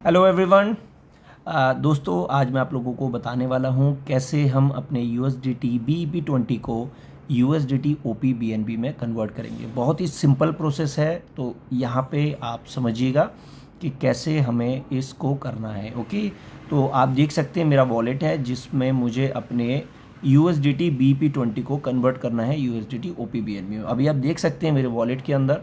Hello everyone. दोस्तों, आज मैं आप लोगों को बताने वाला हूं कैसे हम अपने USDT BEP20 को USDT OP BNB में कन्वर्ट करेंगे। बहुत ही सिंपल प्रोसेस है, तो यहाँ पे आप समझिएगा कि कैसे हमें इसको करना है। ओके, तो आप देख सकते हैं मेरा वॉलेट है जिसमें मुझे अपने USDT BEP20 को कन्वर्ट करना है USDT OP BNB में। अभी आप देख सकते हैं मेरे वॉलेट के अंदर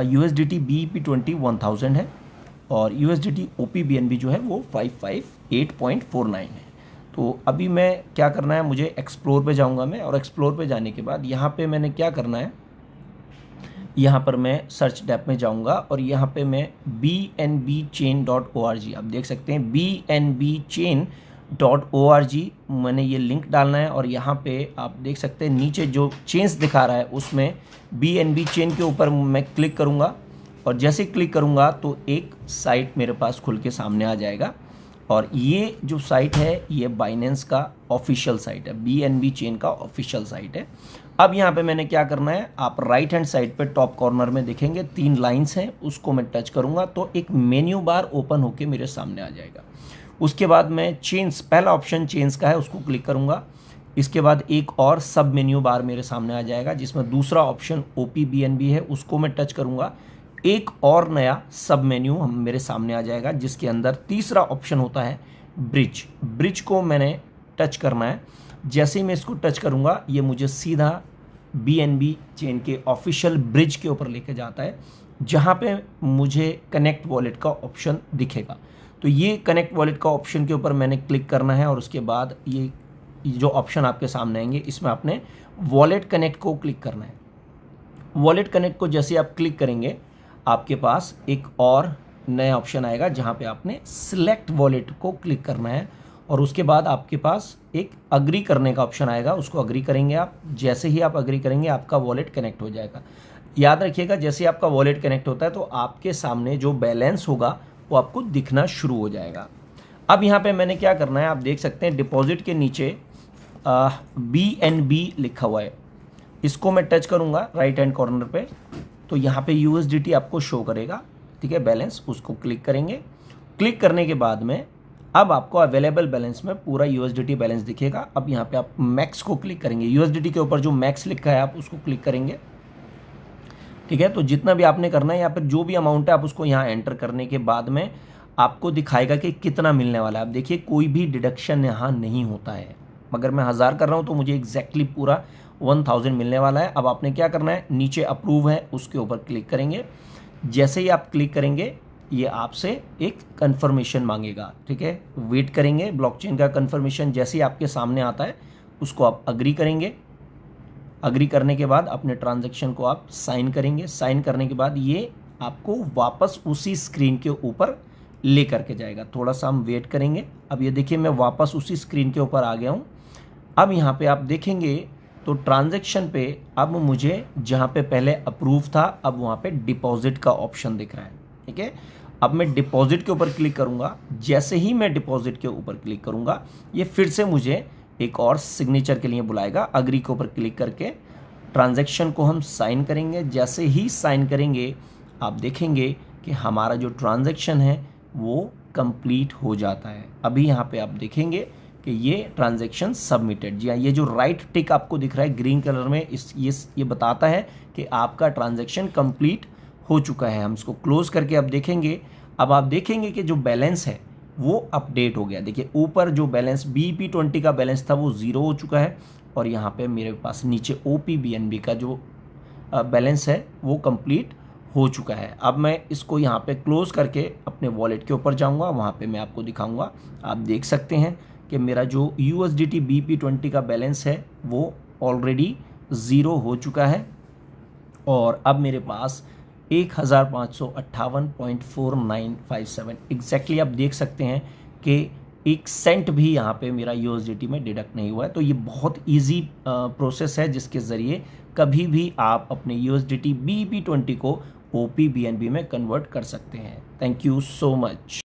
USDT BEP20 1000 है और USDT OP BNB जो है वो 558.49 है। तो अभी मैं क्या करना है, मुझे एक्सप्लोर पे जाऊंगा मैं, और एक्सप्लोर पे जाने के बाद यहाँ पे मैंने क्या करना है, यहाँ पर मैं सर्च टैब में जाऊंगा और यहाँ पे मैं bnbchain.org, आप देख सकते हैं bnbchain.org, मैंने ये लिंक डालना है और यहाँ पे आप देख सकते हैं नीचे जो चेन्स दिखा रहा है उसमें BNB चेन के ऊपर मैं क्लिक करूँगा और जैसे क्लिक करूँगा तो एक साइट मेरे पास खुल के सामने आ जाएगा। और ये जो साइट है ये बाइनेंस का ऑफिशियल साइट है, BNB चेन का ऑफिशियल साइट है। अब यहाँ पे मैंने क्या करना है, आप राइट हैंड साइड पे टॉप कॉर्नर में देखेंगे 3 लाइंस हैं, उसको मैं टच करूँगा तो एक मेन्यू बार ओपन होके मेरे सामने आ जाएगा। उसके बाद मैं चेन्स, पहला ऑप्शन चेन्स का है, उसको क्लिक करूँगा। इसके बाद एक और सब मेन्यू बार मेरे सामने आ जाएगा जिसमें दूसरा ऑप्शन OP BNB है, उसको मैं टच करूँगा। एक और नया सब मेन्यू हम मेरे सामने आ जाएगा जिसके अंदर तीसरा ऑप्शन होता है ब्रिज को मैंने टच करना है। जैसे ही मैं इसको टच करूंगा ये मुझे सीधा BNB चेन के ऑफिशियल ब्रिज के ऊपर लेके जाता है जहां पे मुझे कनेक्ट वॉलेट का ऑप्शन दिखेगा। तो ये कनेक्ट वॉलेट का ऑप्शन के ऊपर मैंने क्लिक करना है और उसके बाद ये जो ऑप्शन आपके सामने आएंगे इसमें आपने वॉलेट कनेक्ट को क्लिक करना है। वॉलेट कनेक्ट को जैसे आप क्लिक करेंगे आपके पास एक और नया ऑप्शन आएगा जहां पे आपने सिलेक्ट वॉलेट को क्लिक करना है और उसके बाद आपके पास एक अग्री करने का ऑप्शन आएगा, उसको अग्री करेंगे आप। जैसे ही आप अग्री करेंगे आपका वॉलेट कनेक्ट हो जाएगा। याद रखिएगा, जैसे आपका वॉलेट कनेक्ट होता है तो आपके सामने जो बैलेंस होगा वो आपको दिखना शुरू हो जाएगा। अब यहाँ पे मैंने क्या करना है, आप देख सकते हैं डिपॉजिट के नीचे BNB लिखा हुआ है, इसको मैं टच करूँगा राइट हैंड कॉर्नर पे तो यहाँ पे USDT आपको शो करेगा, ठीक है, बैलेंस, उसको क्लिक करेंगे। क्लिक करने के बाद में अब आपको अवेलेबल बैलेंस में पूरा USDT बैलेंस दिखेगा। अब यहाँ पे आप मैक्स को क्लिक करेंगे, USDT के ऊपर जो मैक्स लिखा है आप उसको क्लिक करेंगे, ठीक है। तो जितना भी आपने करना है या फिर जो भी अमाउंट है आप उसको यहाँ एंटर करने के बाद में आपको दिखाएगा कि कितना मिलने वाला है। आप देखिए कोई भी डिडक्शन यहाँ नहीं होता है। अगर मैं 1000 कर रहा हूँ तो मुझे एग्जैक्टली पूरा 1000 मिलने वाला है। अब आपने क्या करना है, नीचे अप्रूव है उसके ऊपर क्लिक करेंगे। जैसे ही आप क्लिक करेंगे ये आपसे एक कंफर्मेशन मांगेगा, ठीक है, वेट करेंगे। ब्लॉकचेन का कंफर्मेशन जैसे ही आपके सामने आता है उसको आप अग्री करेंगे। अग्री करने के बाद अपने ट्रांजैक्शन को आप साइन करेंगे। साइन करने के बाद ये आपको वापस उसी स्क्रीन के ऊपर ले करके जाएगा। थोड़ा सा हम वेट करेंगे। अब ये देखिए मैं वापस उसी स्क्रीन के ऊपर आ गया हूँ। अब यहाँ पे आप देखेंगे तो ट्रांजैक्शन पे अब मुझे जहाँ पे पहले अप्रूव था अब वहाँ पे डिपॉजिट का ऑप्शन दिख रहा है, ठीक है। अब मैं डिपॉजिट के ऊपर क्लिक करूँगा। जैसे ही मैं डिपॉजिट के ऊपर क्लिक करूँगा ये फिर से मुझे एक और सिग्नेचर के लिए बुलाएगा। अग्री के ऊपर क्लिक करके ट्रांजैक्शन को हम साइन करेंगे। जैसे ही साइन करेंगे आप देखेंगे कि हमारा जो ट्रांजैक्शन है वो कंप्लीट हो जाता है। अभी यहाँ पे आप देखेंगे कि ये ट्रांजैक्शन सबमिटेड। जी हाँ, ये जो राइट टिक आपको दिख रहा है ग्रीन कलर में, ये बताता है कि आपका ट्रांजैक्शन कंप्लीट हो चुका है। हम इसको क्लोज करके अब देखेंगे। अब आप देखेंगे कि जो बैलेंस है वो अपडेट हो गया। देखिए ऊपर जो बैलेंस BEP20 का बैलेंस था वो 0 हो चुका है और यहाँ पे मेरे पास नीचे OP BNB का जो बैलेंस है वो कंप्लीट हो चुका है। अब मैं इसको यहाँ पे क्लोज करके अपने वॉलेट के ऊपर जाऊँगा, वहाँ पे मैं आपको दिखाऊँगा। आप देख सकते हैं कि मेरा जो USDT BEP20 का बैलेंस है वो ऑलरेडी 0 हो चुका है और अब मेरे पास 1558.4957 एग्जैक्टली आप देख सकते हैं कि 1 सेंट भी यहाँ पे मेरा USDT में डिडक्ट नहीं हुआ है। तो ये बहुत इजी प्रोसेस है जिसके ज़रिए कभी भी आप अपने USDT BEP20 को OP BNB में कन्वर्ट कर सकते हैं। Thank you so much.